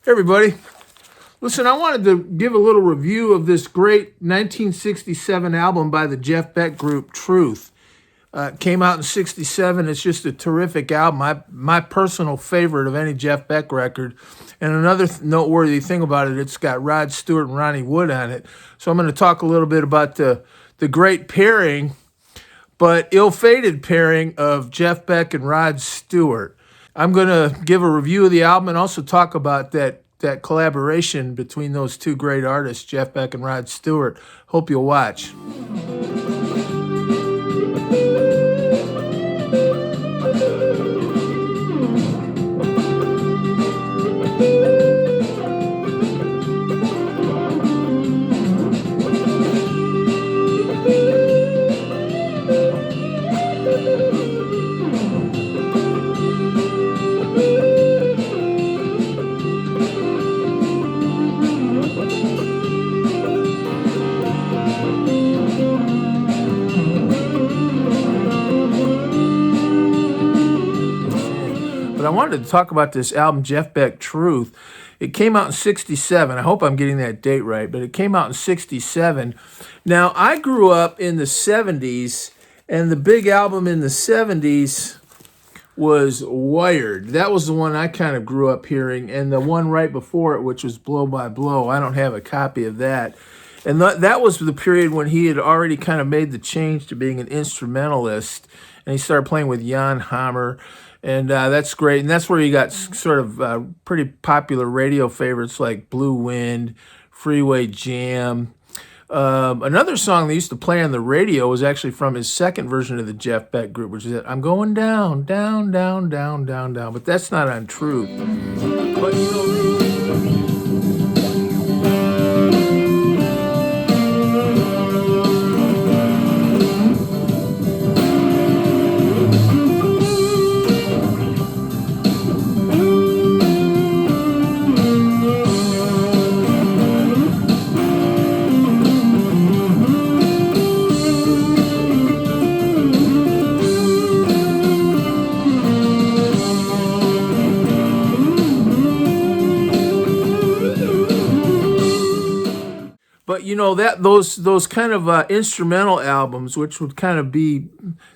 Hey everybody, listen, I wanted to give a little review of this great 1967 album by the Jeff Beck Group, Truth. It came out in 67. It's just a terrific album. My personal favorite of any Jeff Beck record. And another noteworthy thing about it, it's got Rod Stewart and Ronnie Wood on it. So I'm going to talk a little bit about the great pairing, but ill-fated pairing of Jeff Beck and Rod Stewart. I'm going to give a review of the album and also talk about that collaboration between those two great artists, Jeff Beck and Rod Stewart. Hope you'll watch. But I wanted to talk about this album, Jeff Beck Truth. It came out in 67. I hope I'm getting that date right, but it came out in 67. Now, I grew up in the 70s, and the big album in the 70s was Wired. That was the one I kind of grew up hearing, and the one right before it, which was Blow by Blow. I don't have a copy of that. And that was the period when he had already kind of made the change to being an instrumentalist, and he started playing with Jan Hammer. And that's great. And that's where you got sort of pretty popular radio favorites like Blue Wind, Freeway Jam. Another song they used to play on the radio was actually from his second version of the Jeff Beck Group, which is I'm going down, down, down, down, down, down. But that's not on Truth. But you know, but you know that those kind of instrumental albums, which would kind of be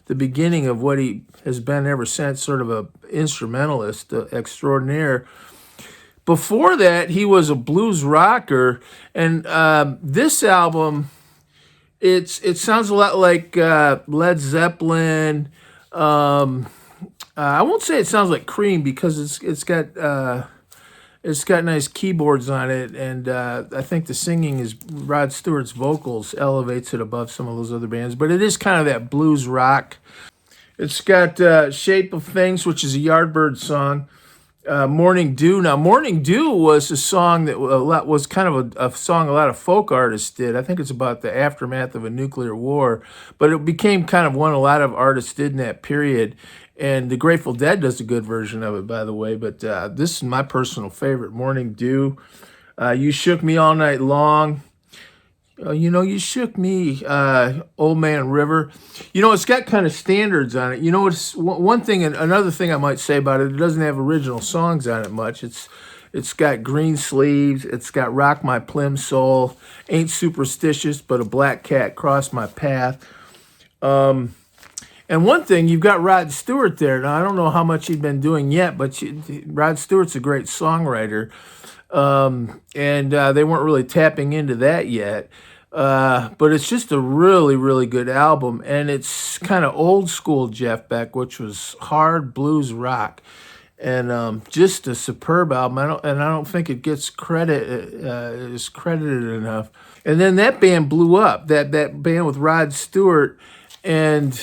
the beginning of what he has been ever since, sort of a instrumentalist extraordinaire. Before that, he was a blues rocker, and this album, it sounds a lot like Led Zeppelin. I won't say it sounds like Cream because it's got nice keyboards on it, and I think the singing is Rod Stewart's vocals elevates it above some of those other bands. But it is kind of that blues rock. It's got Shape of Things, which is a Yardbird song. Morning Dew. Now, Morning Dew was a song that was kind of a song a lot of folk artists did. I think it's about the aftermath of a nuclear war, but it became kind of one a lot of artists did in that period. And the Grateful Dead does a good version of it, by the way. But this is my personal favorite, Morning Dew. You Shook Me All Night Long. You know, you shook me, Old Man River. You know, it's got kind of standards on it. You know, it's one thing, and another thing I might say about it, it doesn't have original songs on it much. It's got Green Sleeves. It's got Rock My Plim Soul. Ain't Superstitious, but a Black Cat Crossed My Path. And one thing, you've got Rod Stewart there. Now, I don't know how much he'd been doing yet, but Rod Stewart's a great songwriter. And they weren't really tapping into that yet. But it's just a really, really good album. And it's kind of old school Jeff Beck, which was hard blues rock. And just a superb album. I don't think it gets is credited enough. And then that band blew up. That band with Rod Stewart and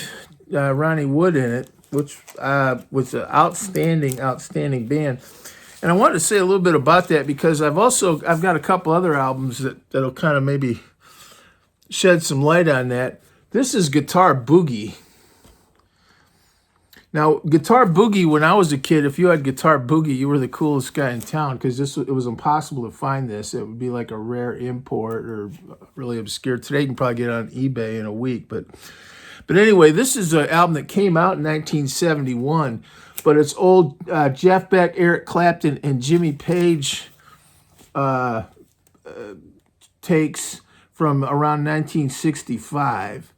Ronnie Wood in it, which was an outstanding band. And I wanted to say a little bit about that because I've got a couple other albums that'll kind of maybe shed some light on that. This is Guitar Boogie. Now, Guitar Boogie, when I was a kid, if you had Guitar Boogie, you were the coolest guy in town because it was impossible to find this. It would be like a rare import or really obscure. Today you can probably get it on eBay in a week, but anyway, this is an album that came out in 1971, but it's old Jeff Beck, Eric Clapton, and Jimmy Page takes from around 1965.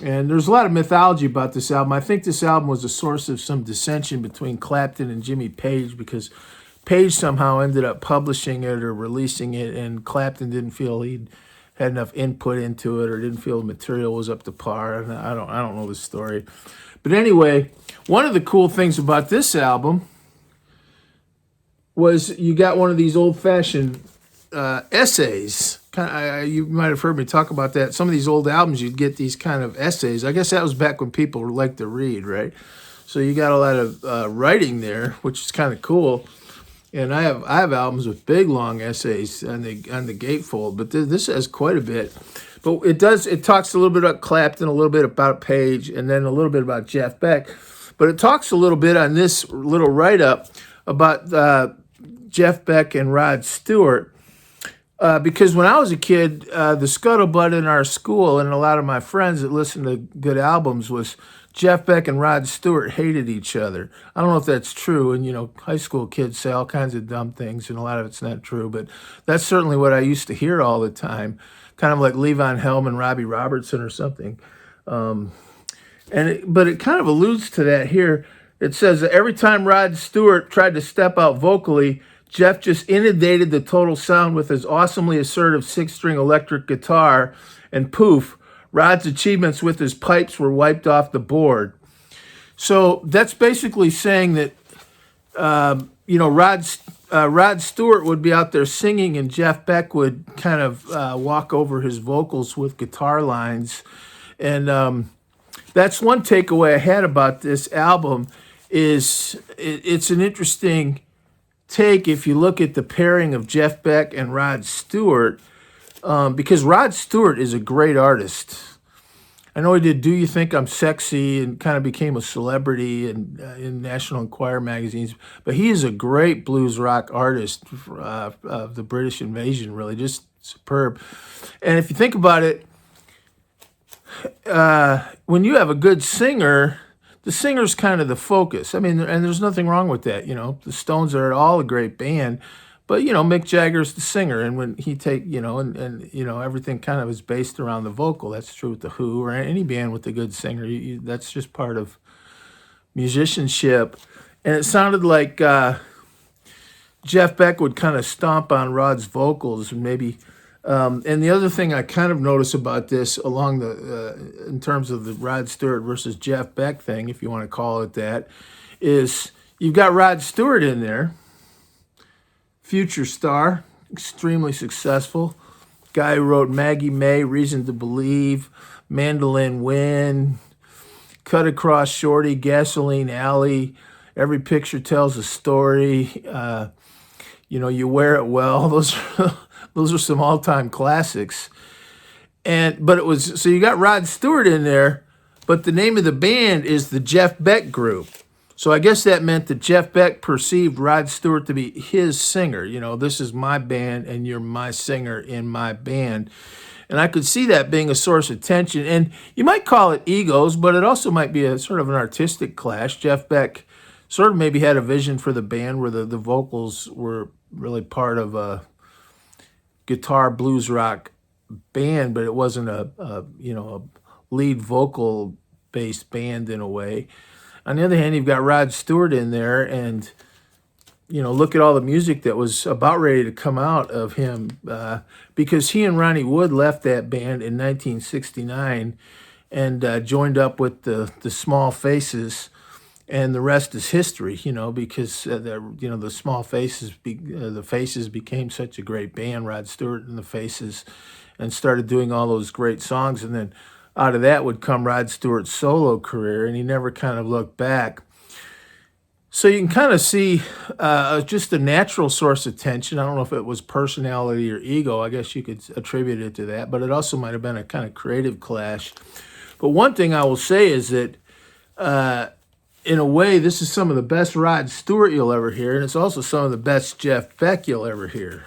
And there's a lot of mythology about this album. I think this album was a source of some dissension between Clapton and Jimmy Page, because Page somehow ended up publishing it or releasing it, and Clapton didn't feel he'd had enough input into it, or didn't feel the material was up to par. And I don't know the story. But anyway, one of the cool things about this album was you got one of these old-fashioned essays. You might have heard me talk about that. Some of these old albums, you'd get these kind of essays. I guess that was back when people liked to read, right? So you got a lot of writing there, which is kind of cool. And I have albums with big long essays on the gatefold, but this has quite a bit. But it talks a little bit about Clapton, a little bit about Page, and then a little bit about Jeff Beck. But it talks a little bit on this little write-up about Jeff Beck and Rod Stewart. Because when I was a kid, the scuttlebutt in our school and a lot of my friends that listened to good albums was Jeff Beck and Rod Stewart hated each other. I don't know if that's true, and high school kids say all kinds of dumb things, and a lot of it's not true, but that's certainly what I used to hear all the time, kind of like Levon Helm and Robbie Robertson or something. But it kind of alludes to that here. It says that every time Rod Stewart tried to step out vocally, Jeff just inundated the total sound with his awesomely assertive 6-string electric guitar, and poof, Rod's achievements with his pipes were wiped off the board. So that's basically saying that, Rod Stewart would be out there singing, and Jeff Beck would kind of walk over his vocals with guitar lines. And that's one takeaway I had about this album. It's an interesting take if you look at the pairing of Jeff Beck and Rod Stewart, because Rod Stewart is a great artist. I know he did Do You Think I'm Sexy and kind of became a celebrity in National Enquirer magazines, but he is a great blues rock artist of the British invasion, really, just superb. And if you think about it, when you have a good singer, the singer's kind of the focus. I mean, and there's nothing wrong with that. The Stones are all a great band, but Mick Jagger's the singer, and when he everything kind of is based around the vocal. That's true with the Who or any band with a good singer. That's just part of musicianship. And it sounded like Jeff Beck would kind of stomp on Rod's vocals, and maybe. And the other thing I kind of notice about this, in terms of the Rod Stewart versus Jeff Beck thing, if you want to call it that, is you've got Rod Stewart in there, future star, extremely successful, guy who wrote Maggie May, Reason to Believe, Mandolin Wind, Cut Across Shorty, Gasoline Alley, Every Picture Tells a Story, You Wear It Well. Those are some all-time classics. So you got Rod Stewart in there, but the name of the band is the Jeff Beck Group. So I guess that meant that Jeff Beck perceived Rod Stewart to be his singer. This is my band, and you're my singer in my band. And I could see that being a source of tension. And you might call it egos, but it also might be a sort of an artistic clash. Jeff Beck sort of maybe had a vision for the band where the vocals were really part of a guitar blues rock band, but it wasn't a lead vocal based band in a way. On the other hand, you've got Rod Stewart in there, and look at all the music that was about ready to come out of him, because he and Ronnie Wood left that band in 1969 and joined up with the Small Faces, and the rest is history. Because the Small Faces, the Faces became such a great band, Rod Stewart and the Faces, and started doing all those great songs, and then out of that would come Rod Stewart's solo career, and he never kind of looked back. So you can kind of see just a natural source of tension. I don't know if it was personality or ego. I guess you could attribute it to that, but it also might have been a kind of creative clash. But one thing I will say is that, in a way, this is some of the best Rod Stewart you'll ever hear, and it's also some of the best Jeff Beck you'll ever hear.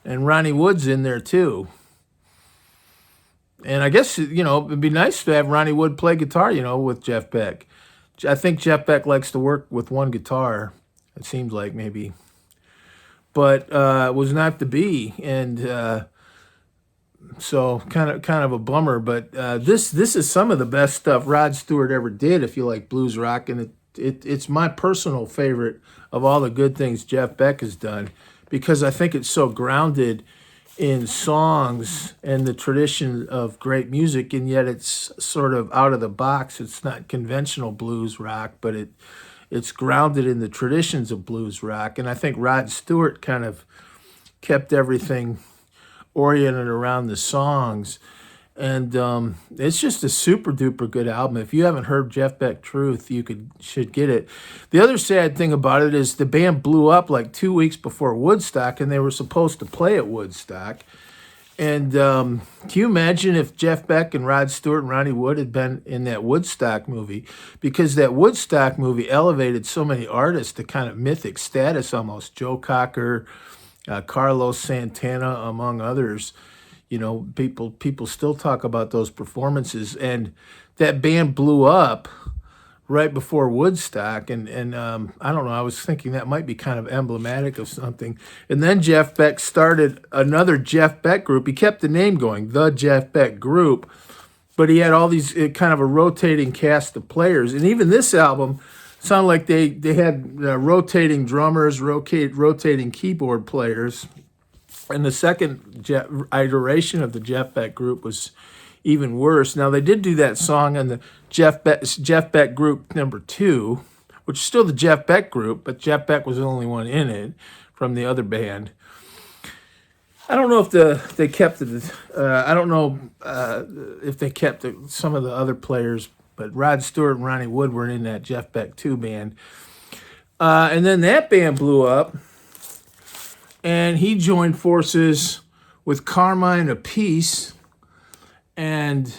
And Ronnie Wood's in there, too. And I guess, it'd be nice to have Ronnie Wood play guitar, with Jeff Beck. I think Jeff Beck likes to work with one guitar. It seems like maybe. but was not to be, and so kind of a bummer. But this is some of the best stuff Rod Stewart ever did. If you like blues rock, and it's my personal favorite of all the good things Jeff Beck has done, because I think it's so grounded in songs and the tradition of great music, and yet it's sort of out of the box. It's not conventional blues rock, but it's grounded in the traditions of blues rock. And I think Rod Stewart kind of kept everything oriented around the songs. And it's just a super duper good album. If you haven't heard Jeff Beck Truth, should get it. The other sad thing about it is the band blew up like 2 weeks before Woodstock, and they were supposed to play at Woodstock. And can you imagine if Jeff Beck and Rod Stewart and Ronnie Wood had been in that Woodstock movie? Because that Woodstock movie elevated so many artists to kind of mythic status almost. Joe Cocker, Carlos Santana, among others. You know, people still talk about those performances, and that band blew up right before Woodstock, and I don't know, I was thinking that might be kind of emblematic of something. And then Jeff Beck started another Jeff Beck Group. He kept the name going, the Jeff Beck Group, but he had all these kind of a rotating cast of players. And even this album sounded like they had rotating drummers, rotating keyboard players. And the second iteration of the Jeff Beck Group was even worse. Now, they did do that song on the Jeff Beck Group #2, which is still the Jeff Beck Group, but Jeff Beck was the only one in it from the other band. I don't know if they kept it. I don't know if they kept some of the other players, but Rod Stewart and Ronnie Wood were in that Jeff Beck 2 band. And then that band blew up, and he joined forces with Carmine Appice and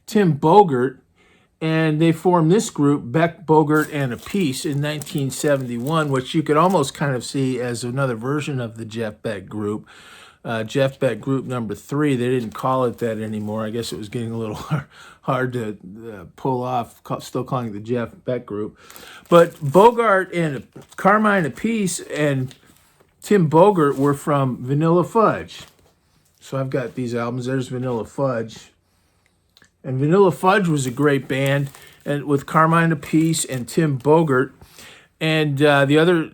Tim Bogert, and they formed this group, Beck, Bogert, and Appice, in 1971, which you could almost kind of see as another version of the Jeff Beck Group. Jeff Beck Group #3, they didn't call it that anymore. I guess it was getting a little hard to pull off, still calling it the Jeff Beck Group. But Bogert and Carmine Appice and Tim Bogert were from Vanilla Fudge. So I've got these albums. There's Vanilla Fudge. And Vanilla Fudge was a great band, and with Carmine Appice and Tim Bogert. And the other,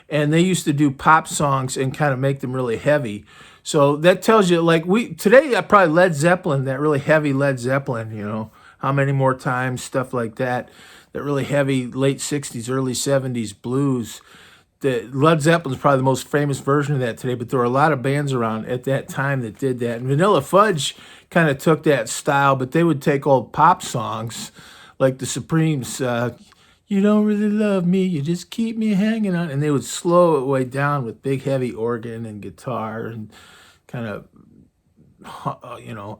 and they used to do pop songs and kind of make them really heavy. So that tells you, like, today, probably Led Zeppelin, that really heavy Led Zeppelin, you know, How Many More Times, stuff like that. That really heavy late 60s, early 70s blues. The Led Zeppelin is probably the most famous version of that today, but there were a lot of bands around at that time that did that. And Vanilla Fudge kind of took that style, but they would take old pop songs like the Supremes, You Don't Really Love Me, You Just Keep Me Hanging On, and they would slow it way down with big heavy organ and guitar and kind of,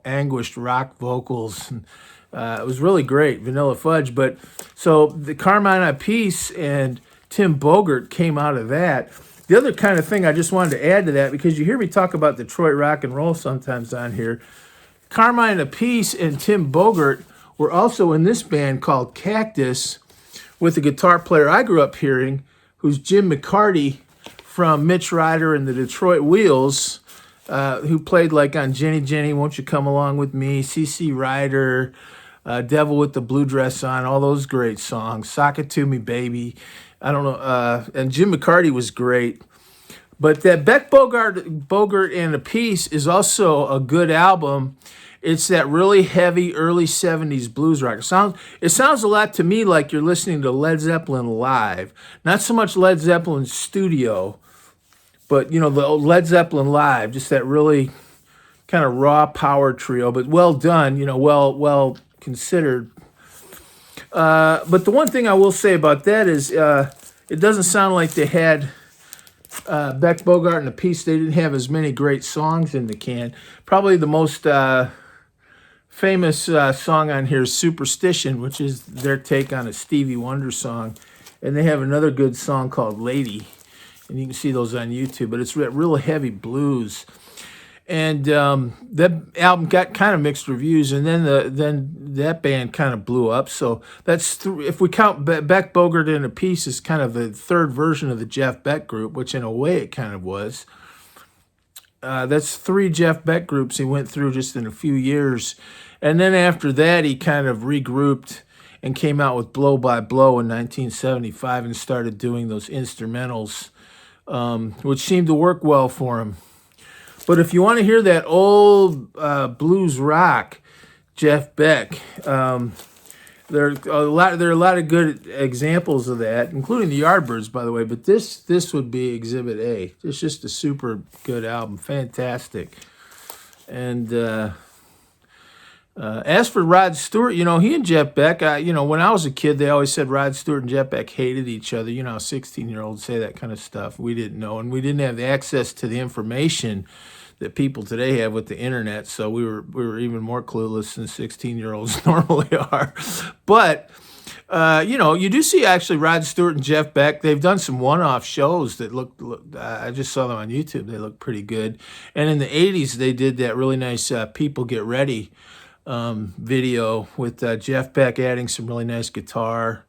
anguished rock vocals. And, it was really great, Vanilla Fudge. But so the Carmine Appice and Tim Bogert came out of that. The other kind of thing I just wanted to add to that, because you hear me talk about Detroit rock and roll sometimes on here, Carmine Appice and Tim Bogert were also in this band called Cactus with a guitar player I grew up hearing, who's Jim McCarty from Mitch Ryder and the Detroit Wheels, who played like on Jenny Jenny, Won't You Come Along With Me, C.C. Ryder, Devil with the Blue Dress On, all those great songs, Sock It To Me Baby. I don't know, and Jim McCarty was great. But that Beck, Bogert, and Appice is also a good album. It's that really heavy early 70s blues rock. It sounds a lot to me like you're listening to Led Zeppelin live. Not so much Led Zeppelin studio, but, the Led Zeppelin live, just that really kind of raw power trio, but well done, well considered. But the one thing I will say about that is it doesn't sound like they had Beck, Bogert, and Appice. They didn't have as many great songs in the can. Probably the most famous song on here is Superstition, which is their take on a Stevie Wonder song. And they have another good song called Lady. And you can see those on YouTube. But it's real heavy blues. And that album got kind of mixed reviews, and then that band kind of blew up. So that's if we count Beck, Bogert, and Appice as kind of the third version of the Jeff Beck Group, which in a way it kind of was. That's three Jeff Beck groups he went through just in a few years. And then after that, he kind of regrouped and came out with Blow by Blow in 1975 and started doing those instrumentals, which seemed to work well for him. But if you want to hear that old blues rock, Jeff Beck, there are a lot of good examples of that, including the Yardbirds, by the way. But this would be Exhibit A. It's just a super good album, fantastic. And as for Rod Stewart, he and Jeff Beck, when I was a kid, they always said Rod Stewart and Jeff Beck hated each other. 16-year-olds say that kind of stuff. We didn't know, and we didn't have the access to the information that people today have with the internet, so we were even more clueless than 16-year-olds normally are. But you do see actually Rod Stewart and Jeff Beck. They've done some one-off shows that look. I just saw them on YouTube. They look pretty good. And in the '80s, they did that really nice "People Get Ready" video with Jeff Beck adding some really nice guitar.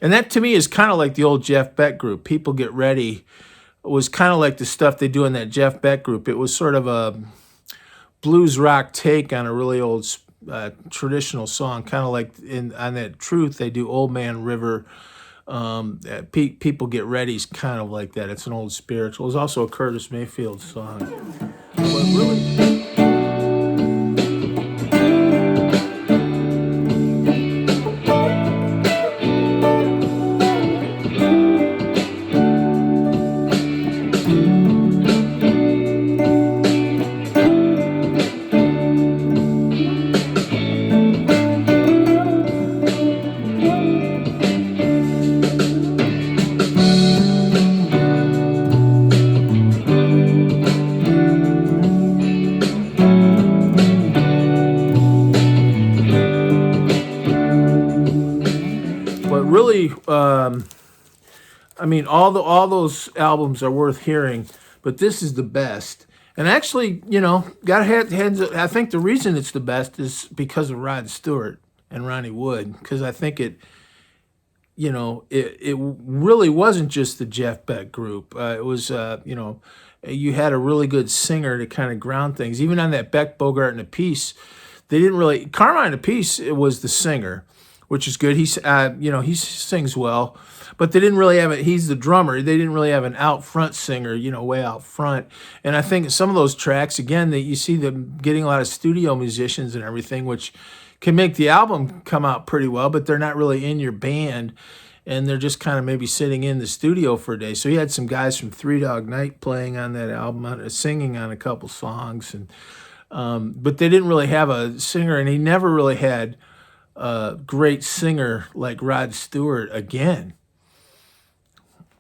And that to me is kind of like the old Jeff Beck Group. "People Get Ready" was kind of like the stuff they do in that Jeff Beck Group. It was sort of a blues rock take on a really old traditional song, kind of like on that Truth, they do Old Man River. People Get Ready is kind of like that. It's an old spiritual. It's also a Curtis Mayfield song. But really... all those albums are worth hearing, but this is the best. And actually, I think the reason it's the best is because of Rod Stewart and Ronnie Wood, because I think it really wasn't just the Jeff Beck Group. It was, you had a really good singer to kind of ground things. Even on that Beck, Bogert, and Appice, they didn't really. Carmine Appice was the singer, which is good. He sings well, but they didn't really have it. He's the drummer. They didn't really have an out front singer, way out front. And I think some of those tracks, again, that you see them getting a lot of studio musicians and everything, which can make the album come out pretty well, but they're not really in your band, and they're just kind of maybe sitting in the studio for a day. So he had some guys from Three Dog Night playing on that album, singing on a couple songs, and but they didn't really have a singer, and he never really had a great singer like Rod Stewart again.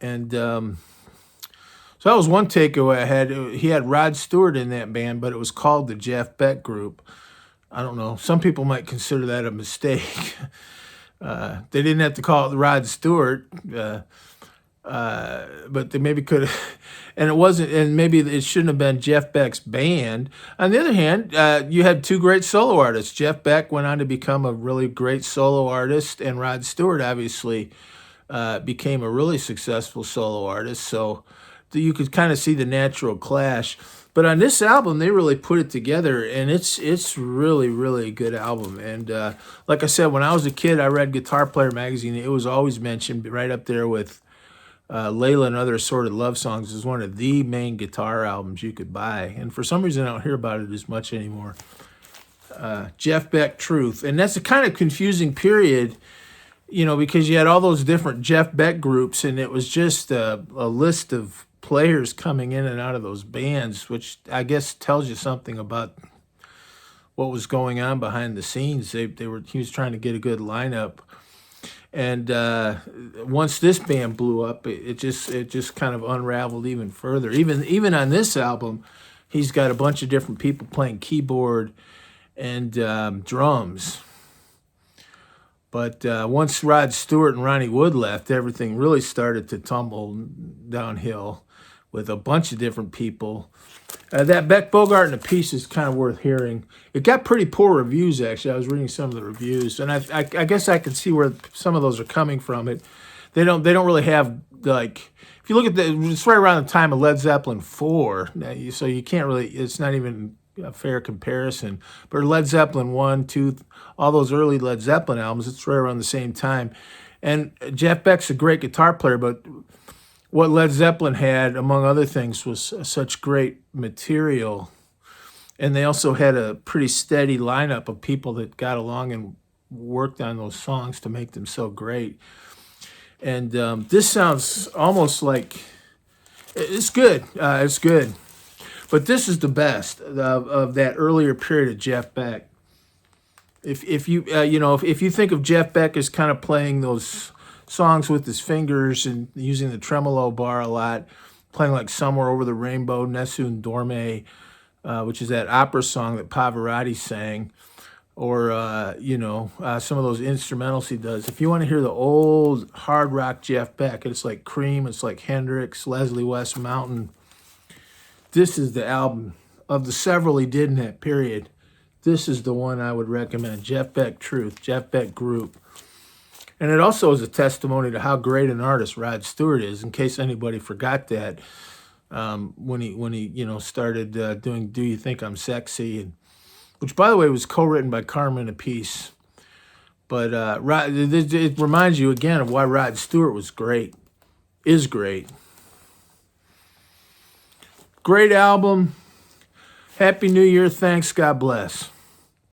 And so that was one takeaway I had. He had Rod Stewart in that band, but it was called the Jeff Beck Group. I don't know. Some people might consider that a mistake. They didn't have to call it the Rod Stewart, but they maybe could have. And it wasn't, and maybe it shouldn't have been Jeff Beck's band. On the other hand, you had two great solo artists. Jeff Beck went on to become a really great solo artist, and Rod Stewart obviously became a really successful solo artist. So you could kind of see the natural clash. But on this album, they really put it together, and it's really, really a good album. And like I said, when I was a kid, I read Guitar Player magazine. It was always mentioned right up there with Layla and Other Assorted Love Songs as one of the main guitar albums you could buy. And for some reason, I don't hear about it as much anymore. Jeff Beck, Truth. And that's a kind of confusing period, because you had all those different Jeff Beck groups, and it was just a list of players coming in and out of those bands, which I guess tells you something about what was going on behind the scenes. He was trying to get a good lineup. And once this band blew up, it just kind of unraveled even further. Even on this album, he's got a bunch of different people playing keyboard and drums. But once Rod Stewart and Ronnie Wood left, everything really started to tumble downhill with a bunch of different people. That Beck Bogert and Appice is kind of worth hearing. It got pretty poor reviews, actually. I was reading some of the reviews, and I guess I can see where some of those are coming from. They don't really have, like, if you look at it's right around the time of Led Zeppelin 4, so you can't really, it's not even a fair comparison. But Led Zeppelin 1, 2, all those early Led Zeppelin albums, it's right around the same time. And Jeff Beck's a great guitar player, but what Led Zeppelin had, among other things, was such great material. And they also had a pretty steady lineup of people that got along and worked on those songs to make them so great. And this sounds almost like, it's good. It's good. But this is the best of that earlier period of Jeff Beck. If you if you think of Jeff Beck as kind of playing those songs with his fingers and using the tremolo bar a lot, playing like Somewhere Over the Rainbow, Nessun Dorme, which is that opera song that Pavarotti sang, or some of those instrumentals he does. If you want to hear the old hard rock Jeff Beck, it's like Cream, it's like Hendrix, Leslie West Mountain. This is the album of the several he did in that period. This is the one I would recommend. Jeff Beck Truth, Jeff Beck Group. And it also is a testimony to how great an artist Rod Stewart is, in case anybody forgot that, when he started doing Do You Think I'm Sexy, which, by the way, was co-written by Carmine Appice. But it reminds you again of why Rod Stewart was great, is great. Great album. Happy New Year. Thanks. God bless.